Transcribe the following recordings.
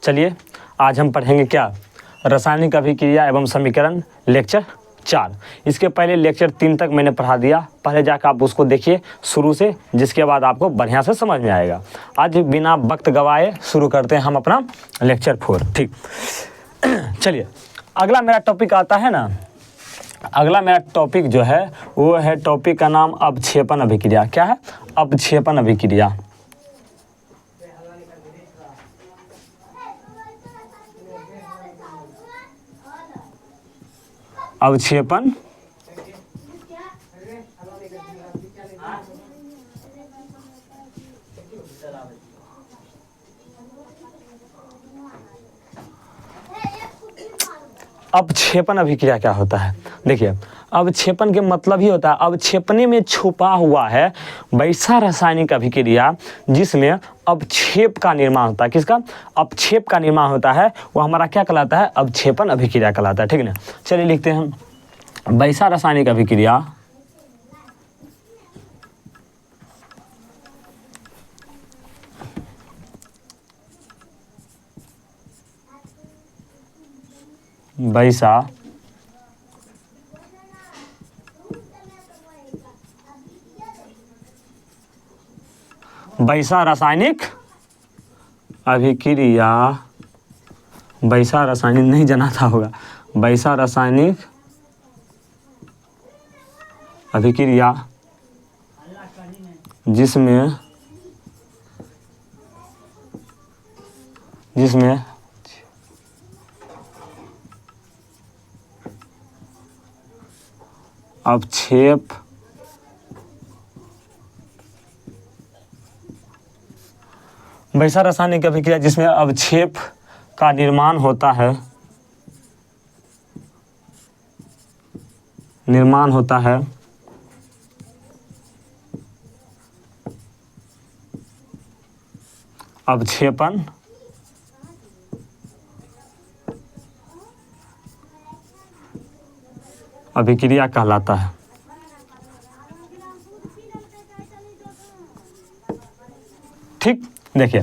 चलिए आज हम पढ़ेंगे क्या, रासायनिक अभिक्रिया एवं समीकरण लेक्चर 4। इसके पहले लेक्चर 3 तक मैंने पढ़ा दिया, पहले जाकर आप उसको देखिए शुरू से, जिसके बाद आपको बढ़िया से समझ में आएगा। आज बिना वक्त गवाए शुरू करते हैं हम अपना लेक्चर 4। ठीक, चलिए अगला मेरा टॉपिक आता है ना, अगला मेरा टॉपिक जो है वो है, टॉपिक का नाम अवक्षेपण अभिक्रिया। क्या है? अवक्षेपण अभिक्रिया। अवक्षेपण अवक्षेपण अभिक्रिया क्या होता है? देखिए, अवक्षेपण के मतलब ही होता है अवक्षेपणे में छुपा हुआ है वैसा रासायनिक अभिक्रिया जिसमें अवक्षेप का निर्माण होता है। किसका? अवक्षेप का निर्माण होता है, वो हमारा क्या कहलाता है? अवक्षेपण अभिक्रिया कहलाता है। ठीक है ना? चलिए लिखते हैं हम, वैसा रासायनिक अभिक्रिया वैसा रासायनिक अभिक्रिया, वैसा रासायनिक नहीं जाना था होगा, वैसा रासायनिक अभिक्रिया जिसमें अवक्षेप वैसा रासायनिक अभिक्रिया जिसमें अवक्षेप का निर्माण होता है, अवक्षेपण अभिक्रिया कहलाता है। ठीक, देखिए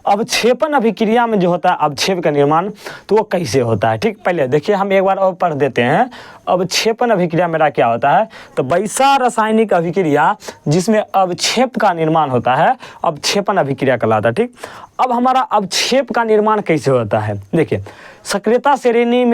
अवक्षेपण अभिक्रिया में जो होता है अवक्षेप का निर्माण, तो वो कैसे होता है? ठीक, पहले देखिए हम एक बार और पढ़ देते हैं। अवक्षेपण अभिक्रिया मेरा क्या होता है? तो वैसा रासायनिक अभिक्रिया जिसमें अवक्षेप का निर्माण होता है, अवक्षेपण अभिक्रिया कहलाता है। ठीक, अब हमारा अवक्षेप का निर्माण कैसे होता है? देखिए, सक्रियता श्रेणी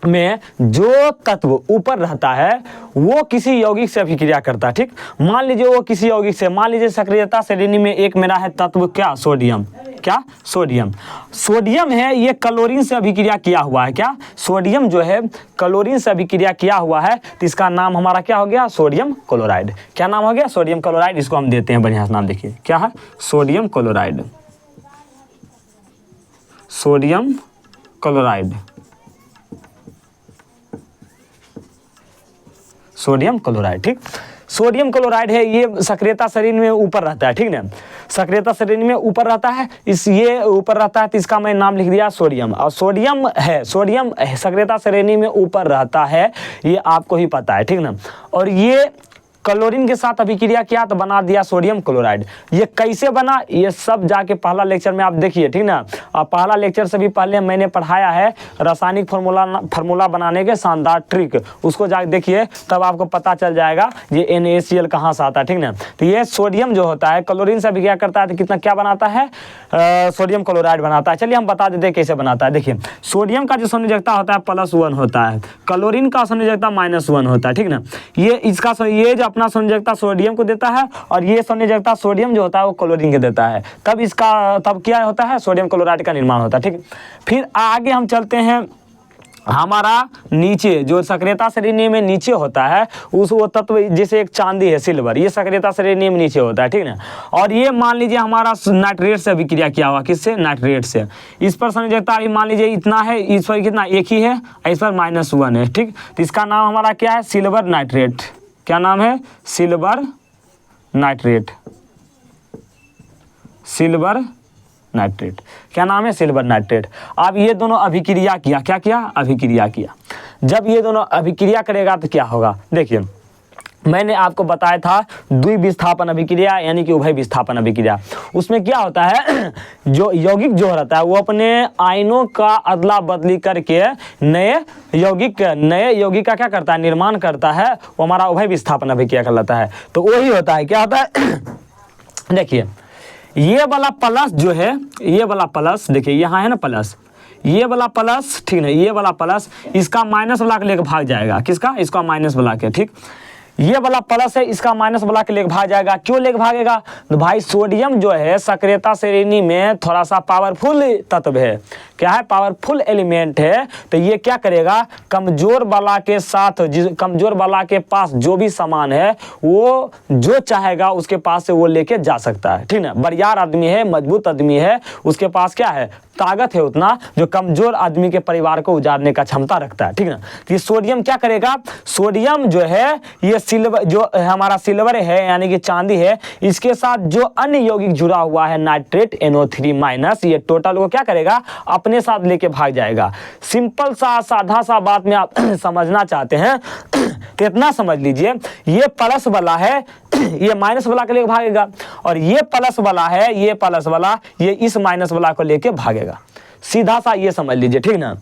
में जो तत्व ऊपर रहता है वो किसी यौगिक से अभिक्रिया करता है। ठीक, मान लीजिए वो किसी यौगिक से, मान लीजिए सक्रियता श्रेणी में एक मेरा है तत्व क्या? सोडियम। क्या? सोडियम। सोडियम है, ये क्लोरीन से अभिक्रिया किया हुआ है। क्या? सोडियम जो है क्लोरीन से अभिक्रिया किया हुआ है, तो इसका नाम हमारा क्या हो गया? Sodium chloride. क्या नाम हो गया? Sodium chloride. इसको हम देते हैं बढ़िया से नाम, देखिए क्या है? Sodium chloride. Sodium chloride, sodium chloride. ठीक, सोडियम क्लोराइड है, ये सक्रियता श्रेणी में ऊपर रहता है। ठीक ना? सक्रियता श्रेणी में ऊपर रहता है, ये ऊपर रहता है, तो इसका मैं नाम लिख दिया सोडियम। और सोडियम सक्रियता श्रेणी में ऊपर रहता है, ये आपको ही पता है। ठीक ना? और ये क्लोरीन के साथ अभिक्रिया किया तो बना दिया सोडियम क्लोराइड। ये कैसे बना, ये सब जाके पहला लेक्चर में आप देखिए। ठीक ना? और पहला लेक्चर से भी पहले मैंने पढ़ाया है रासायनिक फार्मूला बनाने के शानदार ट्रिक, उसको जाके देखिए, तब आपको पता चल जाएगा ये NaCl कहाँ से आता है। ठीक ना? तो ये सोडियम जो होता है क्लोरीन से अभिक्रिया करता है तो कितना क्या बनाता है? सोडियम क्लोराइड बनाता है। चलिए हम बता देते हैं कैसे बनाता है। देखिए, सोडियम का जो संयोजकता होता है +1 होता है, क्लोरीन का संयोजकता -1 होता है। ठीक ना? ये जो अपना संयोजकता सोडियम को देता है, और ये संयोजकता सोडियम जो होता है वो क्लोरीन को देता है, तब क्या होता है? सोडियम क्लोराइड का निर्माण होता है। ठीक, फिर आगे हम चलते हैं, हमारा नीचे जो सक्रियता श्रेणी में नीचे होता है वो तत्व, जैसे एक चांदी है सिल्वर, ये सक्रियता श्रेणी में नीचे होता है। ठीक ना? और ये मान लीजिए हमारा नाइट्रेट से अभिक्रिया किया हुआ, किससे? नाइट्रेट से। इस पर संयोजकता अभी मान लीजिए इतना है, इस पर कितना? एक ही है, इस पर -1 है। ठीक, तो इसका नाम हमारा क्या है? Silver nitrate. क्या नाम है? Silver nitrate. Silver nitrate. क्या नाम है? Silver nitrate. अब ये दोनों अभिक्रिया किया, क्या किया? अभिक्रिया किया। जब ये दोनों अभिक्रिया करेगा तो क्या होगा? देखिए, मैंने आपको बताया था द्विविस्थापन अभिक्रिया यानी कि उभय विस्थापन अभिक्रिया। उसमें क्या होता है, जो यौगिक जो रहता है वो अपने आयनों का अदला बदली करके नए यौगिक का क्या करता है, निर्माण करता है, वो हमारा उभय विस्थापन अभिक्रिया कहलाता है। तो वही होता है, क्या होता है देखिए ये वाला प्लस जो है, ये वाला प्लस देखिए यहाँ है ना प्लस, ये वाला प्लस ठीक है, ये वाला प्लस इसका माइनस वाला के लेकर भाग जाएगा, किसका, इसका माइनस वाला के, ठीक। ये वाला प्लस है, इसका माइनस वाला के लेकर भाग जाएगा। क्यों लेकर भागेगा, तो भाई सोडियम जो है सक्रियता श्रेणी में थोड़ा सा पावरफुल तत्व है, क्या है, पावरफुल एलिमेंट है। तो ये क्या करेगा, कमजोर वाला के साथ, कमजोर वाला के पास जो भी सामान है वो जो चाहेगा उसके पास से वो लेके जा सकता है, ठीक ना। बरियार आदमी है, मजबूत आदमी है, उसके पास क्या है, ताकत है उतना जो कमजोर आदमी के परिवार को उजाड़ने का क्षमता रखता है, ठीक ना। तो ये सोडियम क्या करेगा, सोडियम जो है ये सिल्वर, जो हमारा सिल्वर है यानी कि चांदी है, इसके साथ जो अन्य यौगिक जुड़ा हुआ है नाइट्रेट NO3 माइनस, ये टोटल को क्या करेगा, अपने साथ लेके भाग जाएगा। सिंपल सा साधा सा बात में आप समझना चाहते हैं तो इतना समझ लीजिए, ये प्लस वाला है ये माइनस वाला के लेके भागेगा, और ये प्लस वाला है, ये प्लस वाला ये इस माइनस वाला को लेके भागेगा। सीधा सा ये समझ लीजिए, ठीक ना।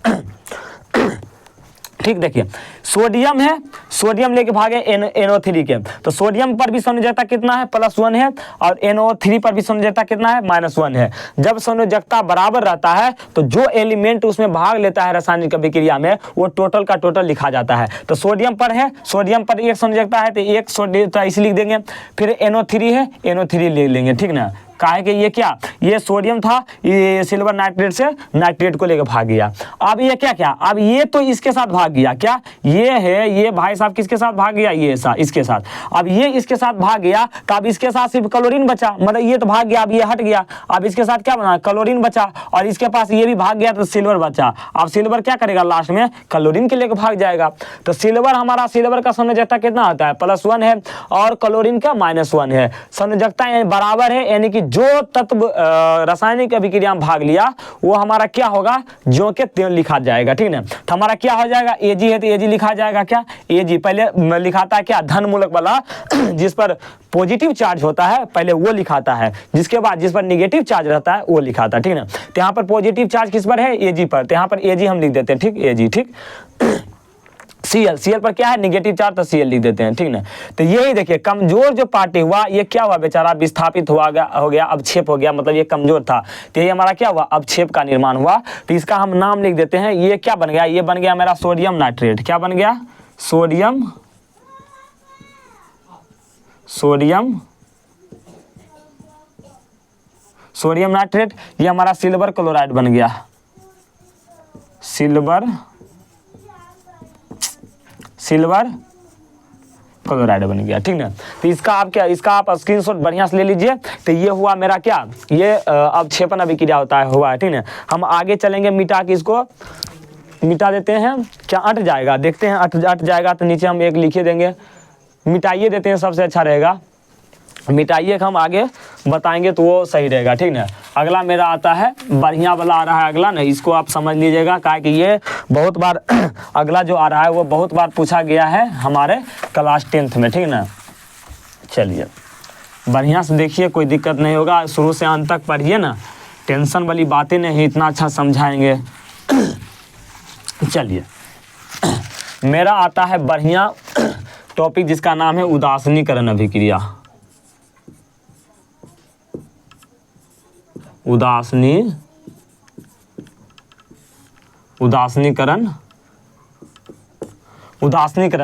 ठीक, देखिए सोडियम है, सोडियम लेके भागे NO3 के, तो सोडियम पर भी संयोजकता कितना है, +1 है, और NO3 पर भी संयोजकता कितना है, -1 है। जब संयोजकता बराबर रहता है तो जो एलिमेंट उसमें भाग लेता है रासायनिक अभिक्रिया में वो टोटल का टोटल लिखा जाता है। तो सोडियम पर है, सोडियम पर एक संयोजकता है तो एक सोडियम इसे लिख देंगे, फिर NO3 है, NO3 लिख लेंगे, ठीक ना। काहे कि ये क्या, ये सोडियम था, ये सिल्वर नाइट्रेट से नाइट्रेट को लेकर भाग गया। अब ये क्या, अब ये तो इसके साथ भाग गया, क्या ये है, ये भाई साहब किसके साथ भाग गया, ये इसके साथ। अब ये इसके साथ भाग गया तो अब इसके साथ सिर्फ क्लोरीन बचा, मतलब ये तो भाग गया, अब ये हट गया, अब इसके साथ क्या बना, क्लोरीन बचा, और इसके पास ये भी भाग गया तो सिल्वर बचा। अब सिल्वर क्या करेगा, लास्ट में क्लोरीन के लेकर भाग जाएगा। तो सिल्वर, हमारा सिल्वर का संयोजकता कितना होता है, +1 है, और क्लोरीन का -1 है। संयोजकता बराबर है, यानी कि जो तत्व रासायनिक अभिक्रिया में भाग लिया वो हमारा क्या होगा, जो के त्यों लिखा जाएगा, ठीक ना। तो हमारा क्या हो जाएगा, Ag है तो Ag लिखा जाएगा, क्या Ag पहले लिखाता है क्या, धन मूलक वाला जिस पर पॉजिटिव चार्ज होता है पहले वो लिखाता है, जिसके बाद जिस पर निगेटिव चार्ज रहता है वो लिखाता है, ठीक ना। तो यहाँ पर पॉजिटिव चार्ज किस पर है, Ag पर, तो यहाँ पर Ag हम लिख देते हैं, ठीक, Ag, ठीक। Cl पर क्या है, निगेटिव चार्ज, तो Cl लिख देते हैं, ठीक ना। तो यही देखिए कमजोर जो पार्टी हुआ ये क्या हुआ, बेचारा विस्थापित हो गया, अवक्षेप हो गया, मतलब ये कमजोर था, तो ये हमारा क्या हुआ, अवक्षेप का निर्माण हुआ। तो इसका हम नाम लिख देते हैं, ये क्या बन गया, ये बन गया मेरा सोडियम नाइट्रेट। क्या बन गया, सोडियम नाइट्रेट। ये हमारा सिल्वर क्लोराइड बन गया, सिल्वर क्लोराइड बन गया, ठीक ना। तो इसका आप स्क्रीनशॉट बढ़िया से ले लीजिए। तो ये हुआ मेरा क्या, ये अवक्षेपण अभिक्रिया होता है, हुआ है, ठीक ना। हम आगे चलेंगे, मिटा के इसको मिटा देते हैं, क्या अट जाएगा, देखते हैं अट जाएगा तो नीचे हम एक लिखे देंगे, मिटाइए देते हैं, सबसे अच्छा रहेगा, मिटाइए हम आगे बताएंगे तो वो सही रहेगा, ठीक ना। अगला मेरा आता है, बढ़िया वाला आ रहा है अगला ना, इसको आप समझ लीजिएगा, काहे कि ये बहुत बार अगला जो आ रहा है वो बहुत बार पूछा गया है हमारे क्लास 10th में, ठीक ना। चलिए बढ़िया से देखिए, कोई दिक्कत नहीं होगा, शुरू से अंत तक पढ़िए ना, टेंशन वाली बातें नहीं, इतना अच्छा समझाएंगे। चलिए मेरा आता है बढ़िया टॉपिक जिसका नाम है उदासीनीकरण अभिक्रिया। उदासीनीकरण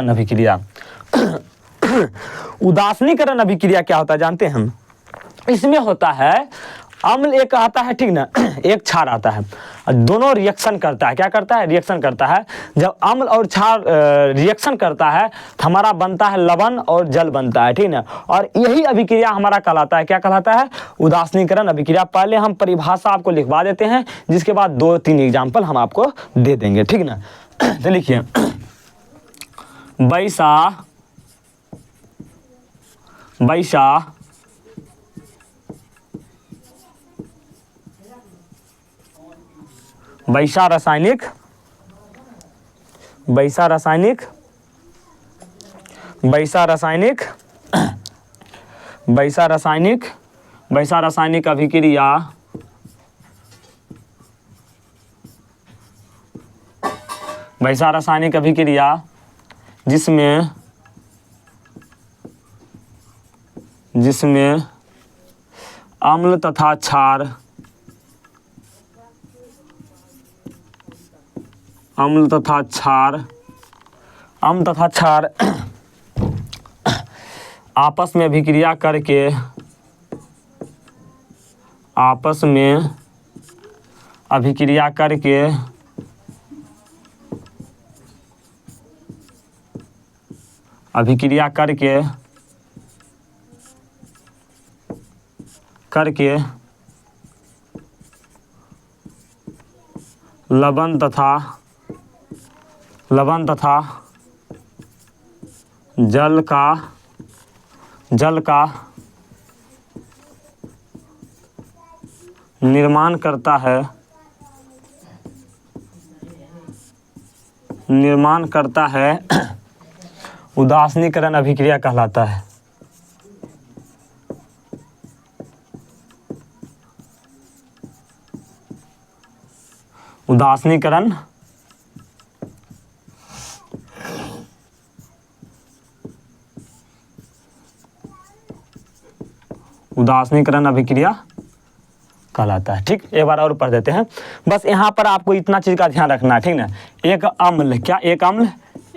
अभिक्रिया। उदासीनीकरण अभिक्रिया क्या होता है जानते हैं हम, इसमें होता है अम्ल एक आता है, ठीक ना, एक क्षार आता है, दोनों रिएक्शन करता है, क्या करता है, रिएक्शन करता है। जब अम्ल और क्षार रिएक्शन करता है तो हमारा बनता है लवण और जल बनता है, ठीक ना। और यही अभिक्रिया हमारा कहलाता है, क्या कहलाता है, उदासीनीकरण अभिक्रिया। पहले हम परिभाषा आपको लिखवा देते हैं, जिसके बाद 2-3 एग्जाम्पल हम आपको दे देंगे, ठीक ना। तो लिखिए, वैसा रासायनिक वैसा रासायनिक अभिक्रिया जिसमें अम्ल तथा क्षार आपस में अभिक्रिया करके लवण तथा जल का निर्माण करता है उदासीनीकरण अभिक्रिया कहलाता है। उदासीनीकरण अभिक्रिया कहलाता है। ठीक, एक बार और पढ़ देते हैं। बस यहाँ पर आपको इतना चीज़ का ध्यान रखना है, ठीक ना। एक अम्ल, क्या एक अम्ल,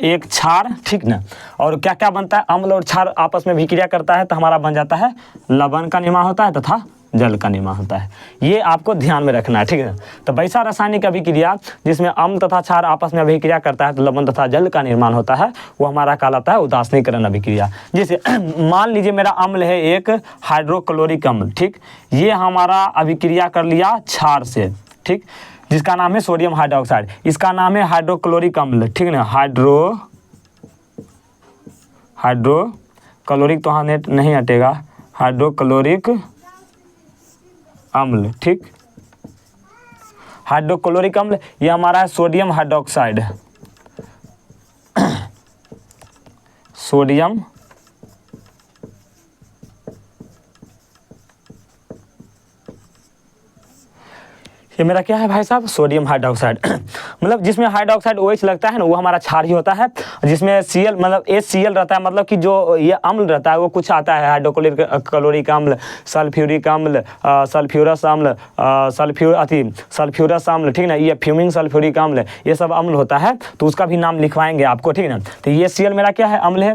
एक क्षार, ठीक ना। और क्या क्या बनता है, अम्ल और क्षार आपस में अभिक्रिया करता है तो हमारा बन जाता है लवण का निर्माण होता है तथा जल का निर्माण होता है। ये आपको ध्यान में रखना है, ठीक है। तो वैसा रासायनिक अभिक्रिया जिसमें अम्ल तथा क्षार आपस में अभिक्रिया करता है तो लवण तथा जल का निर्माण होता है, वो हमारा कहलाता है उदासीनीकरण अभिक्रिया। जैसे मान लीजिए मेरा अम्ल है एक हाइड्रोक्लोरिक अम्ल, ठीक। ये हमारा अभिक्रिया कर लिया क्षार से, ठीक, जिसका नाम है सोडियम हाइड्रोक्साइड। इसका नाम है हाइड्रोक्लोरिक अम्ल, ठीक ना। हाइड्रोक्लोरिक तो हाँ नहीं हटेगा, हाइड्रोक्लोरिक अम्ल, ठीक। हाइड्रोक्लोरिक अम्ल ये हमारा है सोडियम हाइड्रोक्साइड, सोडियम ये मेरा क्या है भाई साहब, सोडियम हाइड्रोक्साइड। मतलब जिसमें हाइड्रोक्साइड OH लगता है ना, वो हमारा क्षार ही होता है। जिसमें Cl मतलब HCl रहता है, मतलब कि जो ये अम्ल रहता है वो कुछ आता है, हाइड्रोक्लोरिक अम्ल, सल्फ्यूरिक अम्ल, सल्फ्यूरस अम्ल, सल्फ्यूरस अम्ल, ठीक ना। ये फ्यूमिंग सल्फ्यूरिक अम्ल, ये सब अम्ल होता है, तो उसका भी नाम लिखवाएंगे आपको, ठीक ना। तो ये Cl मेरा क्या है, अम्ल है।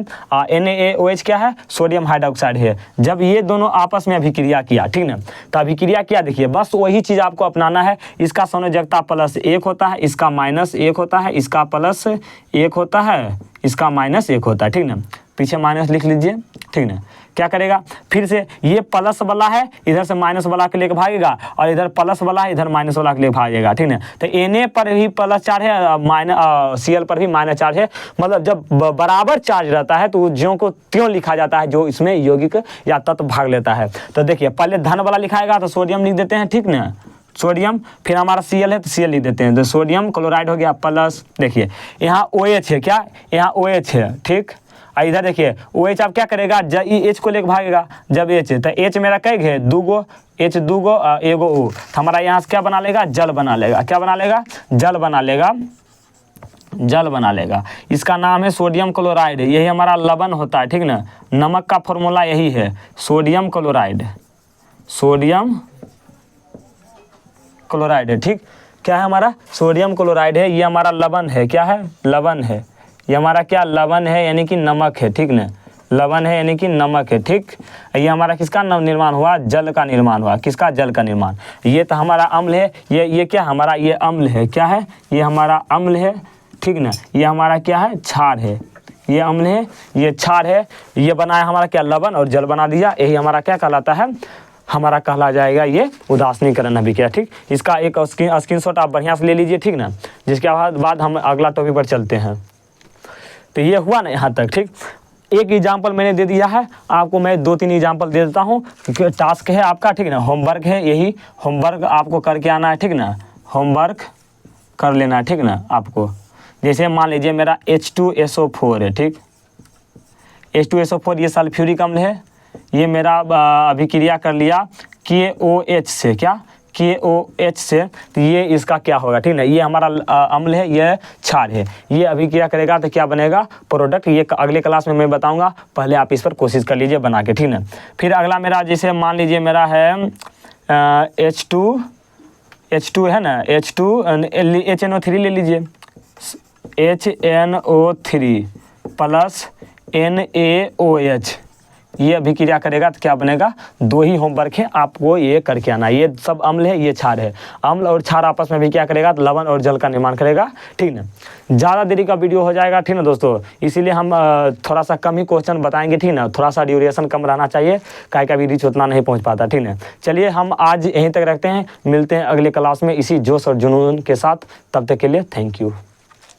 NaOH क्या है, सोडियम हाइड्रोक्साइड है। जब ये दोनों आपस में अभिक्रिया किया, ठीक ना, तो अभिक्रिया क्या, देखिए बस वही चीज़ आपको अपनाना है। इसका संयोजकता +1 होता है, इसका -1 होता है, इसका +1 होता है, इसका -1 होता है, ठीक ना। पीछे माइनस लिख लीजिए, ठीक ना। क्या करेगा, फिर से ये प्लस वाला है, इधर से माइनस वाला के लेकर भागेगा, और इधर प्लस वाला है, इधर माइनस वाला के लेकर भागेगा, ठीक ना। तो Na पर भी +4 है, Cl पर भी -4 है। मतलब जब बराबर चार्ज रहता है तो ज्यों को त्यों लिखा जाता है, जो इसमें यौगिक या तत्व भाग लेता है। तो देखिए पहले धन वाला लिखाएगा तो सोडियम लिख देते हैं, ठीक ना, सोडियम। फिर हमारा Cl है तो Cl लिख देते हैं, तो सोडियम क्लोराइड हो गया प्लस। देखिए यहाँ OH है, क्या यहाँ OH है, ठीक। और इधर देखिए OH आप क्या करेगा, जब H को लेकर भागेगा, जब H है तो H मेरा कई है, दूगो H, दूगो एगो O, तो हमारा यहाँ से क्या बना लेगा, जल बना लेगा। क्या बना लेगा, जल बना लेगा। इसका नाम है सोडियम क्लोराइड, यही हमारा लवण होता है, ठीक ना। नमक का फॉर्मूला यही है, सोडियम क्लोराइड, सोडियम क्लोराइड है, ठीक। क्या है हमारा, सोडियम क्लोराइड है। ये हमारा लवण है, क्या है, लवण है। ये हमारा क्या, लवण है यानी कि नमक है, ठीक ना। लवण है यानी कि नमक है, ठीक। ये हमारा किसका निर्माण हुआ, जल का निर्माण हुआ। किसका, जल का निर्माण। ये तो हमारा अम्ल है, ये क्या हमारा, ये अम्ल है, क्या है, ये हमारा अम्ल है, ठीक ना। ये हमारा क्या है, क्षार है। ये अम्ल है, ये क्षार है। ये बनाया हमारा क्या, लवण, और जल बना दिया। यही हमारा क्या कहलाता है, हमारा कहला जाएगा ये उदासीनीकरण अभिक्रिया, ठीक। इसका एक स्क्रीनशॉट आप बढ़िया से ले लीजिए, ठीक ना। जिसके बाद हम अगला टॉपिक पर चलते हैं। तो ये हुआ ना यहाँ तक, ठीक। एक एग्जाम्पल मैंने दे दिया है आपको, मैं 2-3 एग्जाम्पल दे देता हूँ, क्योंकि टास्क है आपका, ठीक ना। होमवर्क है, यही होमवर्क आपको करके आना है, ठीक ना। होमवर्क कर लेना है, ठीक ना आपको। जैसे मान लीजिए मेरा H2SO4 है, ठीक। H2SO4 ये सल्फ्यूरिक अम्ल है, ये मेरा अभिक्रिया कर लिया KOH से, क्या KOH से, तो ये इसका क्या होगा, ठीक है, ये हमारा अम्ल है, ये क्षार है, ये अभिक्रिया करेगा तो क्या बनेगा प्रोडक्ट। ये अगले क्लास में मैं बताऊंगा, पहले आप इस पर कोशिश कर लीजिए बना के, ठीक है। फिर अगला मेरा जैसे मान लीजिए मेरा है H2 है ना, HNO3 ले लीजिए, HNO3 प्लस NaOH, ये अभिक्रिया करेगा तो क्या बनेगा, 2 ही होमवर्क है आपको ये करके आना। ये सब अम्ल है, ये क्षार है, अम्ल और क्षार आपस में भी क्या करेगा तो लवण और जल का निर्माण करेगा, ठीक ना। ज़्यादा देरी का वीडियो हो जाएगा, ठीक ना दोस्तों, इसीलिए हम थोड़ा सा कम ही क्वेश्चन बताएंगे, ठीक ना, थोड़ा सा ड्यूरेशन कम रहना चाहिए, काय का भी रीच उतना नहीं पहुँच पाता, ठीक ना। चलिए हम आज यहीं तक रखते हैं, मिलते हैं अगले क्लास में इसी जोश और जुनून के साथ, तब तक के लिए थैंक यू।